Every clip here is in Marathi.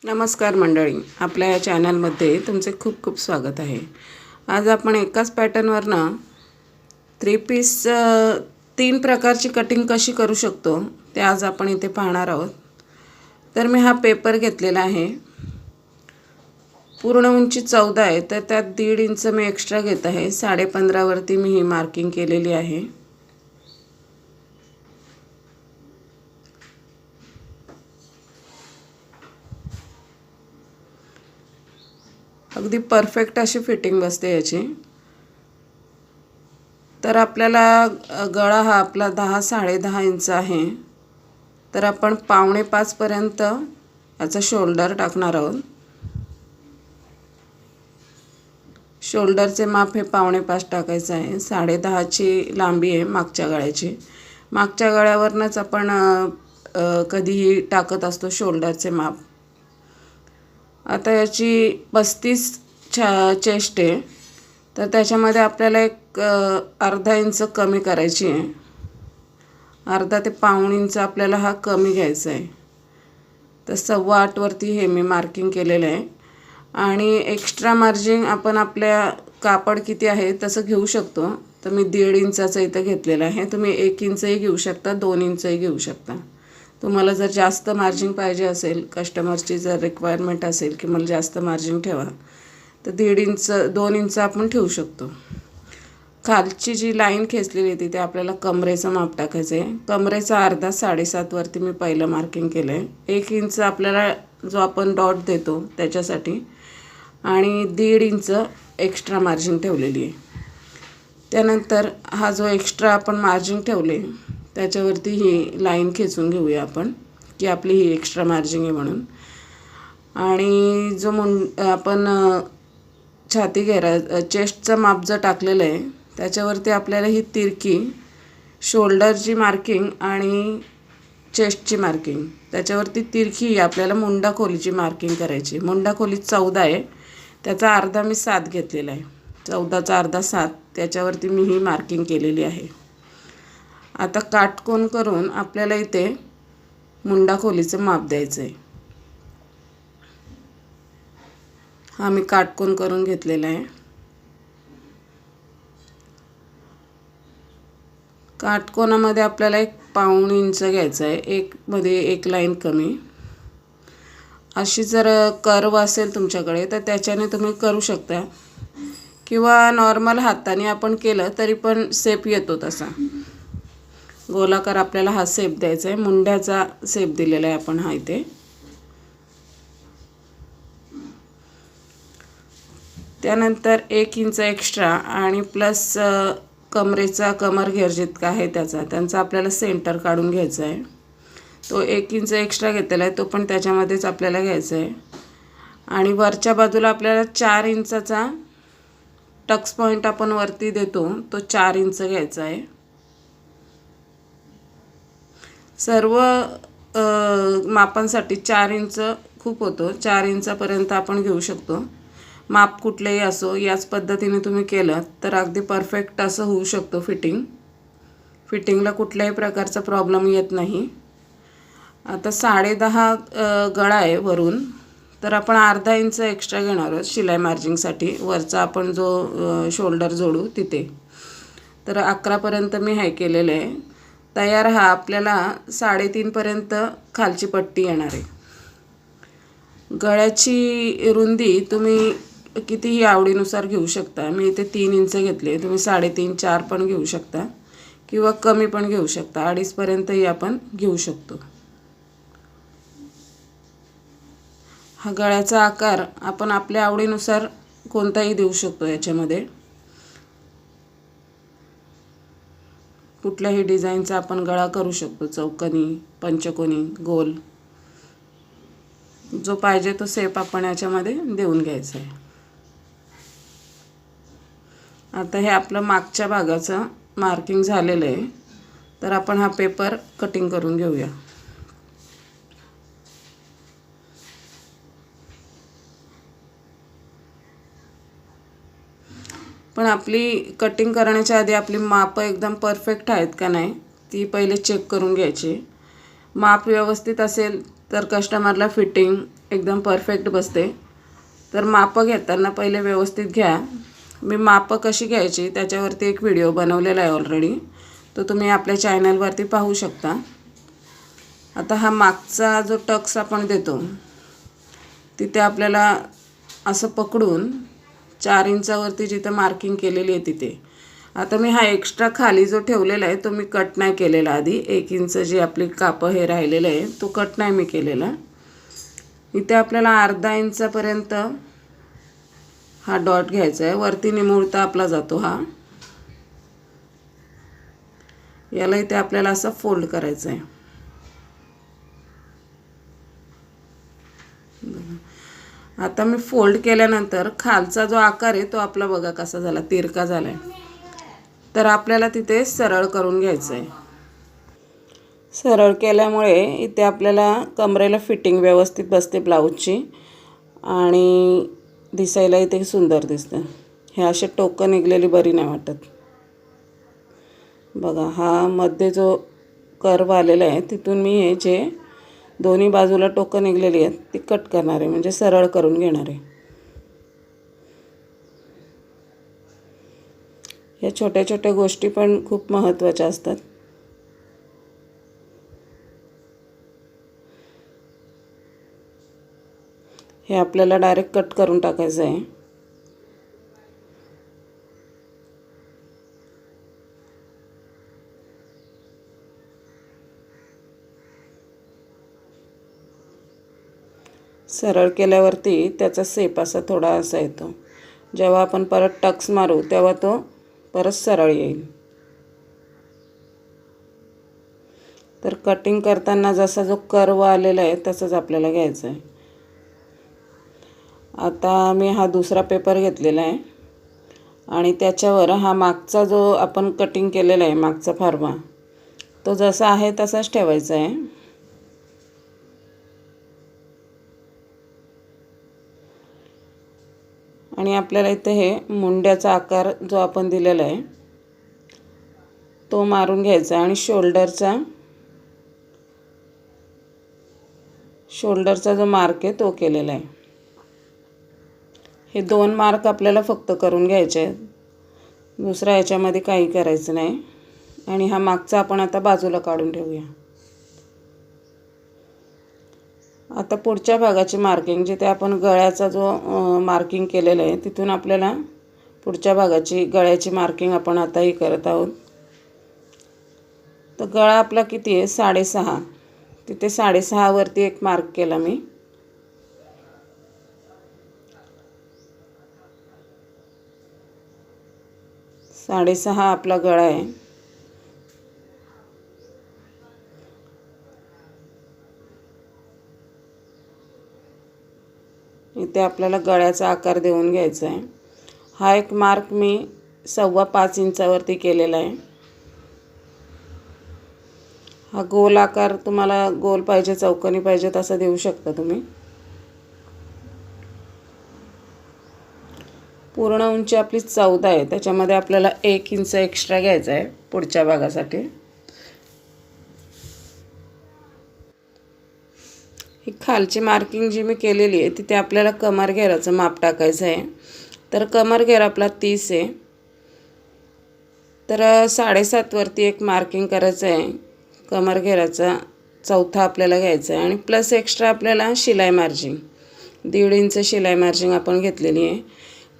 नमस्कार मंडळी, आपल्या या चॅनलमध्ये तुमचे खूप खूप स्वागत आहे. आज आपण एकाच पॅटर्नवरनं 3 पीस 3 प्रकारची कटिंग कशी करू शकतो ते आज आपण इथे पाहणार आहोत. तर मी हा पेपर घेतलेला आहे. पूर्ण उंची 14 आहे, तर त्यात 1.5 इंच मी एक्स्ट्रा घेत आहे. 15.5 वरती मी ही मार्किंग केलेली आहे. अगदी परफेक्ट अशी फिटिंग बसते याची. तर आपल्याला गळा हा आपला 10-10.5 इंच आहे. तर आपण 4.5 पर्यंत याचा शोल्डर टाकणार आहोत. शोल्डरचे माप हे 4.5 टाकायचं आहे. 10.5 ची लांबी आहे मागच्या गळ्याची. मागच्या गळ्यावरनंच आपण कधीही टाकत असतो शोल्डरचे माप. आता याची 35 चेस्ट आहे, तर त्याच्यामध्ये आपल्याला एक अर्धा इंच कमी करायची आहे. अर्धा ते पाऊण इंच आपल्याला हा कमी घ्यायचा आहे. तर 8.25 वरती हे मी मार्किंग केलेलं आहे. आणि एक्स्ट्रा मार्जिन आपण आपल्या कापड किती आहे तसं घेऊ शकतो. तर मी 1.5 इंचाचं इथं घेतलेलं आहे. तुम्ही 1 इंचही घेऊ शकता, 2 इंचही घेऊ शकता. तुम्हाला जर जास्त मार्जिन पाहिजे असेल, कस्टमरची जर रिक्वायरमेंट असेल की मला जास्त मार्जिन ठेवा, तर 1.5 इंच 2 इंच आपण ठेवू शकतो. खालची जी लाईन खेचलेली आहे तिथे आपल्याला कमरेचं माप टाकायचं आहे. कमरेचा अर्धा 7.5 वरती मी पहिलं मार्किंग केलं आहे. 1 इंच आपल्याला जो आपण डॉट देतो त्याच्यासाठी, आणि 1.5 इंच एक्स्ट्रा मार्जिन ठेवलेली आहे. त्यानंतर हा जो एक्स्ट्रा आपण मार्जिन ठेवले त्याच्यावरती ही लाईन खेचून घेऊया आपण, की आपली ही एक्स्ट्रा मार्जिन आहे म्हणून. आणि जो आपण छाती घेरा चेस्टचं माप जर टाकलेलं आहे त्याच्यावरती आपल्याला ही तिरकी शोल्डरची मार्किंग आणि चेस्टची मार्किंग, त्याच्यावरती तिरकी आपल्याला मुंडा खोलीची मार्किंग करायची. मुंडा खोली 14 आहे, त्याचा अर्धा मी 7 घेतलेला आहे. 14चा अर्धा 7, त्याच्यावरती मी ही मार्किंग केलेली आहे. आता काटकोन करून आपल्याला इथे मुंडा खोलीचं माप द्यायचं आहे. हा मी काटकोन करून घेतलेला आहे. काटकोनामध्ये आपल्याला एक पाऊण इंच घ्यायचं आहे. एक मध्ये एक लाईन कमी. अशी जर कर्व असेल तुमच्याकडे तर त्याच्याने तुम्ही करू शकता, किंवा नॉर्मल हाताने आपण केलं तरी पण शेप येतो तसा. गोलाकार आपल्याला हा शेप द्यायचा आहे. मुंड्याचा शेप दिलेला आहे आपण हा इथे. त्यानंतर 1 इंच एक्स्ट्रा आणि प्लस कमरेचा कमर घेर जितका आहे त्यांचा आपल्याला सेंटर काढून घ्यायचा आहे. तो 1 इंच एक्स्ट्रा घेतलेला आहे, तो पण त्याच्यामध्येच आपल्याला घ्यायचा आहे. आणि वरच्या बाजूला आपल्याला 4 इंचाचा टक्स पॉईंट आपण वरती देतो, तो 4 इंच घ्यायचा आहे. सर्व मापांसाठी 4 इंच खूप होतो. 4 इंचापर्यंत आपण घेऊ शकतो. माप कुठलेही असो, याच पद्धतीने तुम्ही केलं तर अगदी परफेक्ट असं होऊ शकतो. फिटिंगला कुठल्याही प्रकारचा प्रॉब्लेम येत नाही. आता 10.5 गळा आहे वरून, तर आपण अर्धा इंच एक्स्ट्रा घेणार आहोत शिलाई मार्जिंगसाठी. वरचा आपण जो शोल्डर जोडू तिथे. तर 11 पर्यंत मी हे केलेलं आहे. तयार हा आपल्याला 3.5 पर्यंत खालची पट्टी येणार आहे. गळ्याची रुंदी तुम्ही कितीही आवडीनुसार घेऊ शकता. मी इथे 3 इंच घेतले, तुम्ही 3.5-4 पण घेऊ शकता, किंवा कमी पण घेऊ शकता. 2.5 पर्यंतही आपण घेऊ शकतो. हा गळ्याचा आकार आपण आपल्या आवडीनुसार कोणताही देऊ शकतो. याच्यामध्ये कुठल्याही डिझाईनचा आपण गळा करू शकतो. चौकोनी, पंचकोनी, गोल, जो पाहिजे तो शेप आपण याच्यामध्ये देऊन घ्यायचा आहे. आता हे आपलं मागच्या भागाचं मार्किंग झालेलं आहे, तर आपण हा पेपर कटिंग करून घेऊया. पण आपली कटिंग करण्याच्या आधी आपली मापं एकदम परफेक्ट आहेत का नाही ती पहिले चेक करून घ्यायची. माप व्यवस्थित असेल तर कस्टमरला फिटिंग एकदम परफेक्ट बसते. तर मापं घेताना पहिले व्यवस्थित घ्या. मी मापं कशी घ्यायची त्याच्यावरती एक व्हिडिओ बनवलेला आहे ऑलरेडी, तो तुम्ही आपल्या चॅनलवरती पाहू शकता. आता हा मागचा जो टक्स आपण देतो तिथे आपल्याला असं पकडून 4 इंचावरती जिथं मार्किंग केलेली आहे तिथे, आता मी हा एक्स्ट्रा खाली जो ठेवलेला आहे तो मी कट नाही केलेला. आधी 1 इंच जी आपली कापं हे राहिलेलं आहे तो कट नाही मी केलेला. इथे आपल्याला अर्धा इंचापर्यंत हा डॉट घ्यायचा आहे. वरती निमुळता आपला जातो हा. याला इथे आपल्याला असं फोल्ड करायचं आहे. आता मी फोल्ड केल्यानंतर खालचा जो आकार आहे तो आपला बघा कसा झाला, तिरका झाला आहे. तर आपल्याला तिथे सरळ करून घ्यायचं आहे. सरळ केल्यामुळे इथे आपल्याला कमरेला फिटिंग व्यवस्थित बसते ब्लाऊजची आणि दिसायला इथे सुंदर दिसतं. हे असे टोकं निघलेली बरी नाही वाटत. बघा हा मध्ये जो कर्व आलेला आहे तिथून मी हे जे दोन्ही बाजूला टोकं निघलेली आहेत ती कट करणार आहे, म्हणजे सरळ करून घेणार आहे. या छोट्या छोट्या गोष्टी पण खूप महत्त्वाच्या असतात. हे आपल्याला डायरेक्ट कट करून टाकायचं आहे. सरळ केल्यावरती त्याचा शेप असा थोडा असा येतो. जेव्हा आपण परत टक्स मारू तेव्हा तो परत सरळ येईल. तर कटिंग करताना जसा जो कर्व आलेला आहे तसंच आपल्याला घ्यायचं आहे. आता मी हा दुसरा पेपर घेतलेला आहे आणि त्याच्यावर हा मागचा जो आपण कटिंग केलेला आहे मागचा फार्मा तो जसा आहे तसाच ठेवायचा आहे. आणि आपल्याला इथे हे मुंड्याचा आकार जो आपण दिलेला आहे तो मारून घ्यायचा आणि शोल्डरचा जो मार्क आहे तो केलेला आहे. हे 2 मार्क आपल्याला फक्त करून घ्यायचे आहेत. दुसऱ्या ह्याच्यामध्ये काही करायचं नाही. आणि हा मागचा आपण आता बाजूला काढून ठेवूया. आता पुढच्या भागाची मार्किंग जिथे आपण गळ्याचा जो मार्किंग केलेलं आहे तिथून आपल्याला पुढच्या भागाची गळ्याची मार्किंग आपण आताही करत आहोत. तर गळा आपला किती आहे 6.5. तिथे 6.5 वरती एक मार्क केला मी. साडेसहा आपला गळा आहे. इथे आपल्याला गळ्याचा आकार देऊन घ्यायचा आहे. हा एक मार्क मी 5.25 इंचावरती केलेला आहे. हा गोल आकार तुम्हाला गोल पाहिजे चौकोनी पाहिजे तसा देऊ शकता तुम्ही. पूर्ण उंची आपली 14 आहे, त्याच्यामध्ये आपल्याला 1 इंच एक्स्ट्रा घ्यायचा आहे पुढच्या भागासाठी. ही खालची मार्किंग जी मी केलेली आहे तिथे आपल्याला कमरघेराचं माप टाकायचं आहे. तर कमरघेर आपला 30 आहे. तर 7.5 वरती एक मार्किंग करायचं आहे. कमरघेराचा 4था आपल्याला घ्यायचा आहे आणि प्लस एक्स्ट्रा आपल्याला शिलाई मार्जिंग 1.5 इंच शिलाई मार्जिंग आपण घेतलेली आहे.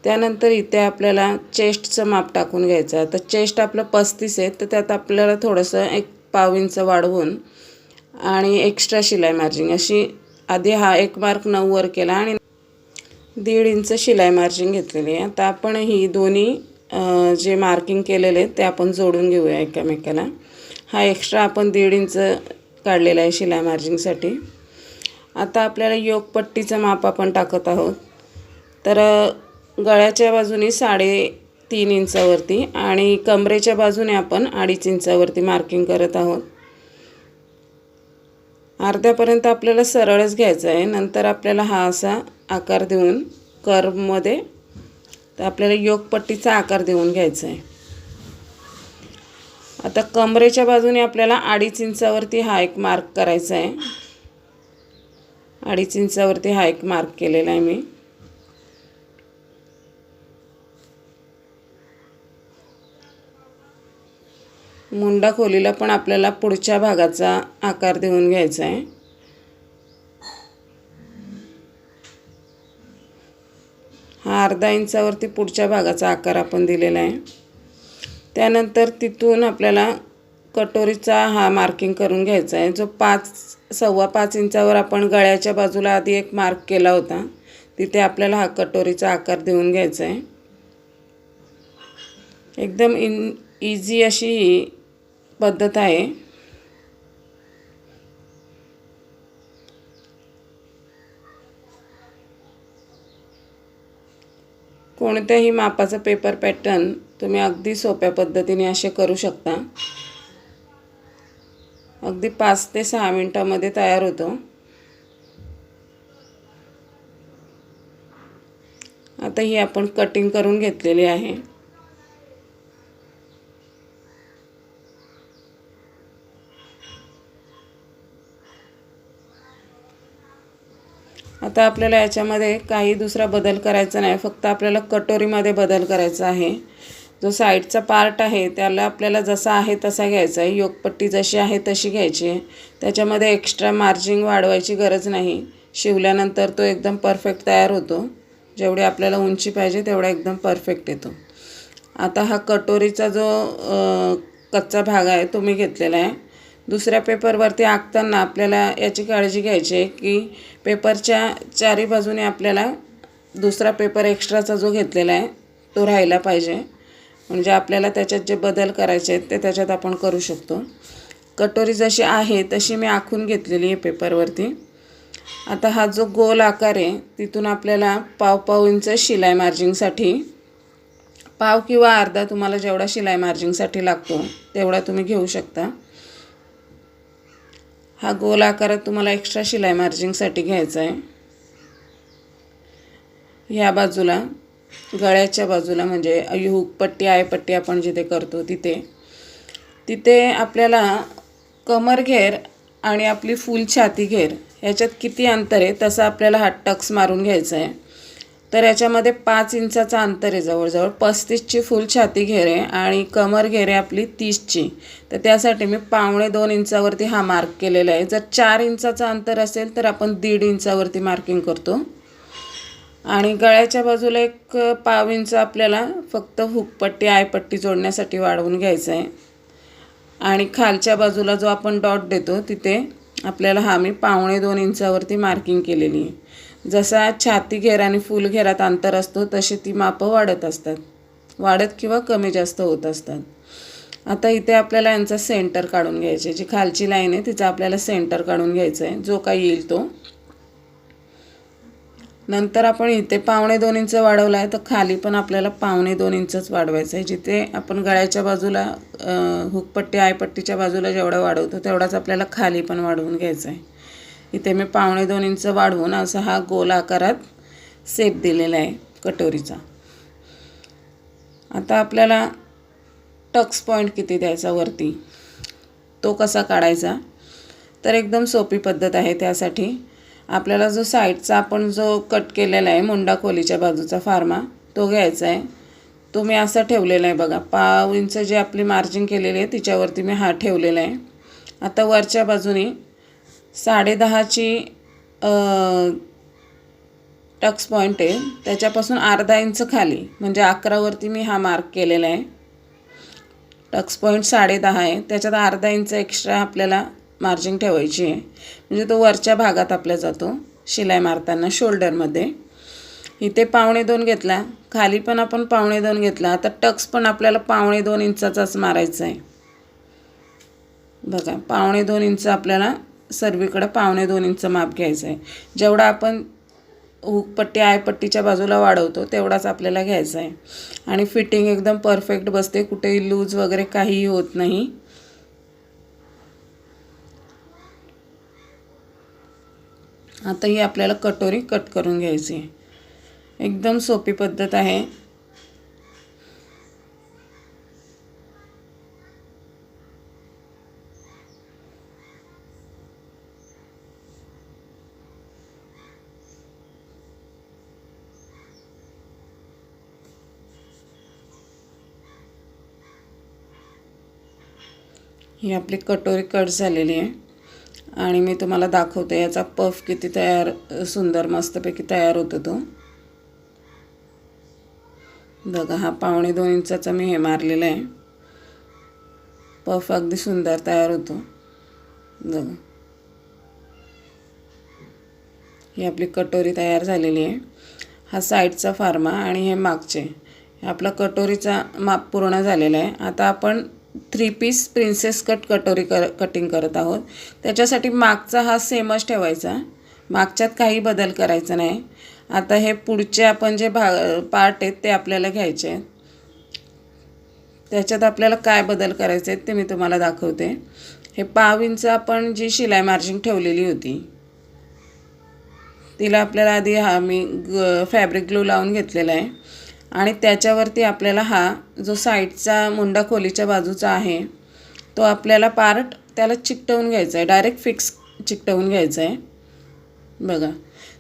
त्यानंतर इथे आपल्याला चेस्टचं माप टाकून घ्यायचं आहे. तर चेस्ट आपलं 35 आहे, तर त्यात आपल्याला थोडंसं 1/2 इंच वाढवून आणि एक्स्ट्रा शिलाई मार्जिंग अशी आधी हा एक मार्क 9 वर केला आणि 1.5 इंच शिलाई मार्जिंग घेतलेली आहे. आता आपण ही दोन्ही जे मार्किंग केलेले ते आपण जोडून घेऊया एकमेकाला. हा एक्स्ट्रा आपण 1.5 इंच काढलेला आहे शिलाई मार्जिंगसाठी. आता आपल्याला योकपट्टीचं माप आपण टाकत आहोत. तर गळ्याच्या बाजूने 3.5 इंचावरती आणि कमरेच्या बाजूने आपण 2.5 इंचावरती मार्किंग करत आहोत. अर्ध्यापर्यंत आपल्याला सरळच घ्यायचं आहे. नंतर आपल्याला हा असा आकार देऊन कर्वमध्ये तर आपल्याला योकपट्टीचा आकार देऊन घ्यायचा आहे. आता कमरेच्या बाजूने आपल्याला 2.5 इंचावरती हा एक मार्क करायचा आहे 2.5 इंचावरती हा एक मार्क केलेला आहे मी. मुंडा खोलीला पण आपल्याला पुढच्या भागाचा आकार देऊन घ्यायचा आहे. हा 1/2 इंचावरती पुढच्या भागाचा आकार आपण दिलेला आहे. त्यानंतर तिथून आपल्याला कटोरीचा हा मार्किंग करून घ्यायचा आहे. जो 5.25 इंचावर आपण गळ्याच्या बाजूला आधी एक मार्क केला होता, तिथे आपल्याला हा कटोरीचा आकार देऊन घ्यायचा आहे. एकदम इझी अशी ही पद्धत आहे. कोणत्याही मापाचा पेपर पॅटर्न तुम्ही अगदी सोप्या पद्धतीने असे करू शकता. अगदी 5 ते 6 मिनिटांमध्ये तयार होतो. आता ही आपण कटिंग करून घेतलेली आहे. आता आपल्याला याच्यामध्ये काही दुसरा बदल करायचा नाही, फक्त आपल्याला कटोरीमध्ये बदल करायचा आहे. जो साईडचा पार्ट आहे त्याला आपल्याला जसा आहे तसा घ्यायचा आहे. योकपट्टी जशी आहे तशी घ्यायची आहे. त्याच्यामध्ये एक्स्ट्रा मार्जिंग वाढवायची गरज नाही. शिवल्यानंतर तो एकदम परफेक्ट तयार होतो. जेवढी आपल्याला उंची पाहिजे तेवढा एकदम परफेक्ट येतो. आता हा कटोरीचा जो कच्चा भाग आहे तो मी घेतलेला आहे. दुसऱ्या पेपरवरती आखताना आपल्याला याची काळजी घ्यायची आहे की पेपरच्या चारी बाजूने आपल्याला दुसरा पेपर एक्स्ट्राचा जो घेतलेला आहे तो राहिला पाहिजे. म्हणजे आपल्याला त्याच्यात जे बदल करायचे आहेत ते त्याच्यात आपण करू शकतो. कटोरी जशी आहे तशी मी आखून घेतलेली आहे पेपरवरती. आता हा जो गोल आकार आहे तिथून आपल्याला 1.5 इंच शिलाई मार्जिंगसाठी, 1.5 किंवा अर्धा तुम्हाला जेवढा शिलाई मार्जिंगसाठी लागतो तेवढा तुम्ही घेऊ शकता. हा गोल आकारात तुम्हाला एक्स्ट्रा शिलाई मार्जिंगसाठी घ्यायचा आहे. ह्या बाजूला गळ्याच्या बाजूला म्हणजे हुकपट्टी आयपट्टी आपण जिथे करतो तिथे आपल्याला कमर घेर आणि आपली फुल छाती घेर ह्याच्यात किती अंतर आहे तसं आपल्याला हा टक्स मारून घ्यायचा आहे. तर याच्यामध्ये 5 इंचाचा अंतर आहे. जवळजवळ 35ची फुल छाती घेर आहे आणि कमर घेर आहे आपली 30ची. तर त्यासाठी मी 1.25 इंचावरती हा मार्क केलेला आहे. जर 4 इंचाचा अंतर असेल तर आपण 1.5 इंचावरती मार्किंग करतो. आणि गळ्याच्या बाजूला एक 1/2 इंच आपल्याला फक्त हुकपट्टी आयपट्टी जोडण्यासाठी वाढवून घ्यायचं आहे. आणि खालच्या बाजूला जो आपण डॉट देतो तिथे आपल्याला हा मी 1.25 इंचावरती मार्किंग केलेली आहे. जसा छाती घेर आणि फुल घेरात अंतर असतो तशी ती मापं वाढत असतात, वाढत किंवा कमी जास्त होत असतात. आता इथे आपल्याला यांचा सेंटर काढून घ्यायचे. जी खालची लाईन आहे तिचा आपल्याला सेंटर काढून घ्यायचा आहे, जो काही येईल तो. नंतर आपण इथे 1.25 इंच वाढवला आहे तर खाली पण आपल्याला 1.25 इंचच वाढवायचं आहे. जिथे आपण गळ्याच्या बाजूला हुकपट्टी आयपट्टीच्या बाजूला जेवढा वाढवतो तेवढाच आपल्याला खाली पण वाढवून घ्यायचा आहे. इथे मी 1.25 इंच वाढवून असा हा गोल आकारात शेप दिलेला आहे कटोरीचा. आता आपल्याला टक्स पॉईंट किती द्यायचा वरती तो कसा काढायचा, तर एकदम सोपी पद्धत आहे. त्यासाठी आपल्याला जो साईडचा आपण जो कट केलेला आहे मुंडा खोलीच्या बाजूचा फार्मा तो घ्यायचा आहे. तो मी असा ठेवलेला आहे बघा. 1.5 इंच जी आपली मार्जिंग केलेली आहे तिच्यावरती मी हा ठेवलेला आहे. आता वरच्या बाजूने 10.5ची टक्स पॉईंट आहे त्याच्यापासून 1/2 इंच खाली म्हणजे 11वरती मी हा मार्क केलेला आहे. टक्स पॉईंट 10.5 आहे, त्याच्यात 1/2 इंच एक्स्ट्रा आपल्याला मार्जिंग ठेवायची आहे. म्हणजे तो वरच्या भागात आपल्या जातो शिलाई मारताना शोल्डरमध्ये. इथे 1.25 घेतला, खाली पण आपण 1.25 घेतला. आता टक्स पण आपल्याला 1.25 इंचाचाच मारायचा आहे बघा. 1.25 इंच आपल्याला सर्वीकडे 1.25 इंच माप घ्यायचं आहे. जेवढा आपण हुकपट्टी आयपट्टीच्या बाजूला वाढवतो तेवढाच आपल्याला घ्यायचा आहे. आणि फिटिंग एकदम परफेक्ट बसते, कुठेही लूज वगैरे काहीही होत नाही. आता ही आपल्याला कटोरी कट करून घ्यायची आहे. एकदम सोपी पद्धत आहे. ही आपली कटोरी कट झालेली आहे आणि मी तुम्हाला दाखवते याचा पफ किती सुंदर मस्तपैकी तयार होतो तो. बघा, हा 2.25 इंचाचा मी हे मारलेला आहे. पफ अगदी सुंदर तयार होतो. बघा, ही आपली कटोरी तयार झालेली आहे. हा साईडचा फार्मा आणि हे मागचे. आपला कटोरीचा माप पूर्ण झालेला आहे. आता आपण 3 पीस प्रिन्सेस कट कटोरी कटिंग करत आहोत. त्याच्यासाठी मागचा हा सेमच ठेवायचा, मागच्यात काही बदल करायचा नाही. आता हे पुढचे आपण जे पार्ट आहेत ते आपल्याला घ्यायचे आहेत. त्याच्यात आपल्याला काय बदल करायचे आहेत ते मी तुम्हाला दाखवते. हे 1/2 इंच आपण जी शिलाई मार्जिंग ठेवलेली होती तिला आपल्याला आधी मी फॅब्रिक ग्लू लावून घेतलेला आहे आणि त्याच्यावरती आपल्याला हा जो साईडचा मुंडा खोलीच्या बाजूचा आहे तो आपल्याला पार्ट त्याला चिकटवून घ्यायचा आहे. डायरेक्ट फिक्स चिकटवून घ्यायचा आहे. बघा,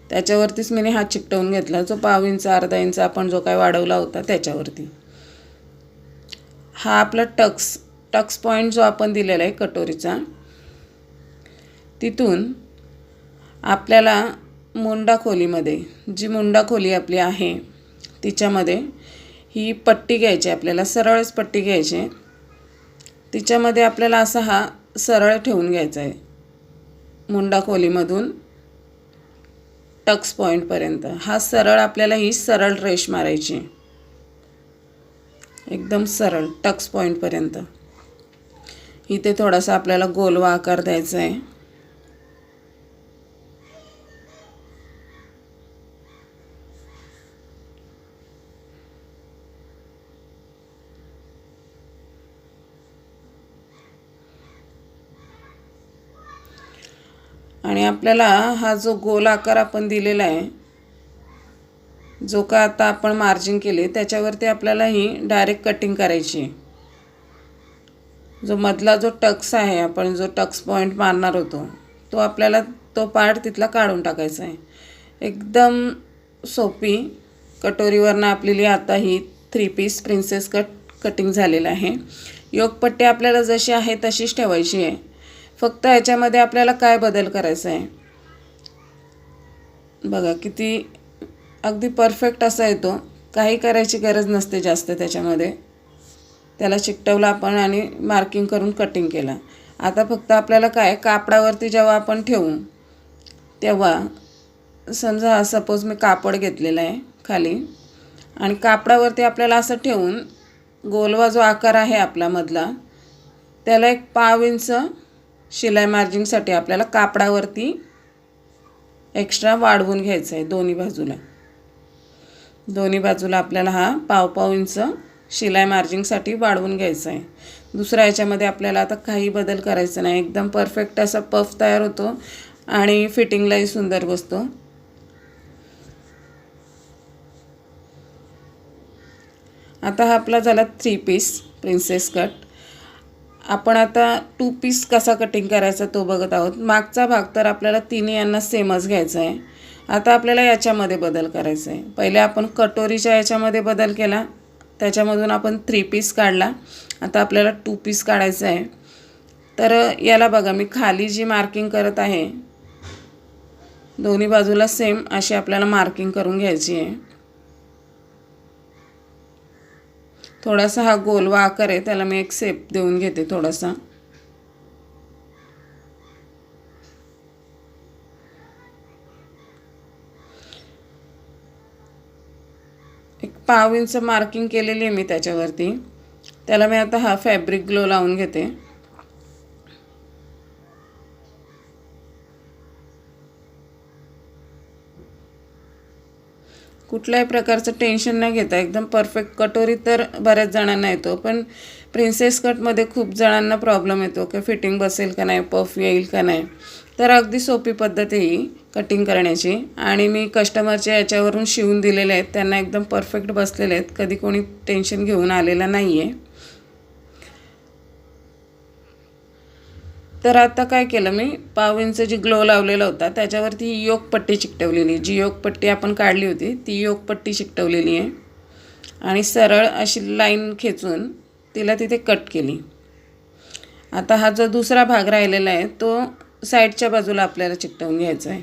त्याच्यावरतीच मी हा चिकटवून घेतला, जो 1/2 इंच अर्धा इंच आपण जो काय वाढवला होता त्याच्यावरती. हा आपला टक्स पॉईंट जो आपण दिलेला आहे कटोरीचा, तिथून आपल्याला मुंडा खोलीमध्ये, जी मुंडा खोली आपली आहे तिच्यामध्ये ही पट्टी घ्यायची. आपल्याला सरळच पट्टी घ्यायची. तिच्यामध्ये आपल्याला असा हा सरळ ठेवून घ्यायचा आहे. मुंडा खोलीमधून टक्स पॉईंटपर्यंत हा सरळ, आपल्याला ही सरळ रेष मारायची, एकदम सरळ टक्स पॉईंटपर्यंत. इथे थोडासा आपल्याला गोलवा आकार द्यायचा आहे. आणि आपल्याला हा जो गोल आकार आपण दिलेला आहे, जो का आता आपण मार्जिंग केले त्याच्यावरती आपल्याला ही डायरेक्ट कटिंग करायची आहे. जो मधला जो टक्स आहे, आपण जो टक्स पॉईंट मारणार होतो तो आपल्याला तो पार्ट तिथला काढून टाकायचा आहे. एकदम सोपी कटोरीवरनं आपली आता ही 3 पीस प्रिन्सेस कट कटिंग झालेलं आहे. योगपट्टी आपल्याला जशी आहे तशीच ठेवायची आहे. फक्त याच्यामध्ये आपल्याला काय बदल करायचा आहे, बघा किती अगदी परफेक्ट असा येतो. काही करायची गरज नसते जास्त त्याच्यामध्ये. त्याला चिकटवलं आपण आणि मार्किंग करून कटिंग केला. आता फक्त आपल्याला काय, कापडावरती जेव्हा आपण ठेवू तेव्हा समजा सपोज मी कापड घेतलेलं आहे खाली आणि कापडावरती आपल्याला असं ठेवून गोलवा जो आकार आहे आपला मधला, त्याला 1/2 इंच शिलाई मार्जिंगसाठी आपल्याला कापडावरती एक्स्ट्रा वाढवून घ्यायचं आहे. दोन्ही बाजूला आपल्याला हा 1/2 इंच शिलाई मार्जिंगसाठी वाढवून घ्यायचं आहे. दुसऱ्या याच्यामध्ये आपल्याला आता काही बदल करायचं नाही. एकदम परफेक्ट असा पफ तयार होतो आणि फिटिंगलाही सुंदर बसतो. आता हा आपला झाला 3 पीस प्रिन्सेस कट. आपण आता 2 पीस कसा कटिंग करायचा तो बघत आहोत. मागचा भाग तर आपल्याला तिन्ही यांना सेमच घ्यायचा आहे. आता आपल्याला याच्यामध्ये बदल करायचा आहे. पहिले आपण कटोरीच्या याच्यामध्ये बदल केला, त्याच्यामधून आपण 3 पीस काढला. आता आपल्याला 2 पीस काढायचं आहे. तर याला बघा, मी खाली जी मार्किंग करत आहे दोन्ही बाजूला सेम अशी आपल्याला मार्किंग करून घ्यायची आहे. थोडासा हा गोलवा आकार आहे, त्याला मी एक शेप देऊन घेते थोडासा. एक 1/2 इंच मार्किंग केलेली आहे मी त्याच्यावरती. त्याला मी आता हा फॅब्रिक ग्लो लावून घेते. कुठल्याही प्रकारचं टेन्शन न घेता एकदम परफेक्ट. कटोरी तर बऱ्याच जणांना येतो, पण प्रिन्सेस कटमध्ये खूप जणांना प्रॉब्लेम येतो की फिटिंग बसेल का नाही, पफ येईल का नाही. तर अगदी सोपी पद्धत आहे ही कटिंग करण्याची आणि मी कस्टमरच्या याच्यावरून शिवून दिलेले आहेत. त्यांना एकदम परफेक्ट बसलेले आहेत. कधी कोणी टेन्शन घेऊन आलेलं नाही आहे. तर आता काय केलं मी, 1/2 इंच जी ग्लो लावलेला होता त्याच्यावरती ही योगपट्टी चिकटवलेली, जी योगपट्टी आपण काढली होती ती योगपट्टी चिकटवलेली आहे आणि सरळ अशी लाईन खेचून तिला तिथे कट केली. आता हा जो दुसरा भाग राहिलेला आहे तो साईडच्या बाजूला आपल्याला चिकटवून घ्यायचा आहे.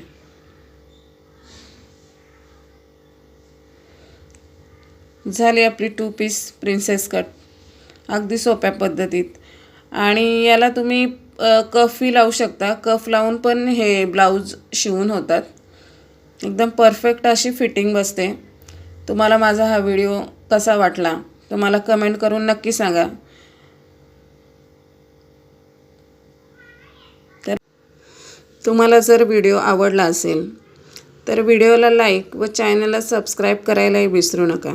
झाली आपली 2 पीस प्रिन्सेस कट अगदी सोप्या पद्धतीत. आणि याला तुम्ही कफही लावू शकता. कफ लावून पण हे ब्लाऊज शिवून होतात. एकदम परफेक्ट अशी फिटिंग बसते. तुम्हाला माझा हा व्हिडिओ कसा वाटला तुम्हाला कमेंट करून नक्की सांगा. तर तुम्हाला जर व्हिडिओ आवडला असेल तर व्हिडिओला लाईक व चॅनलला सबस्क्राईब करायलाही विसरू नका.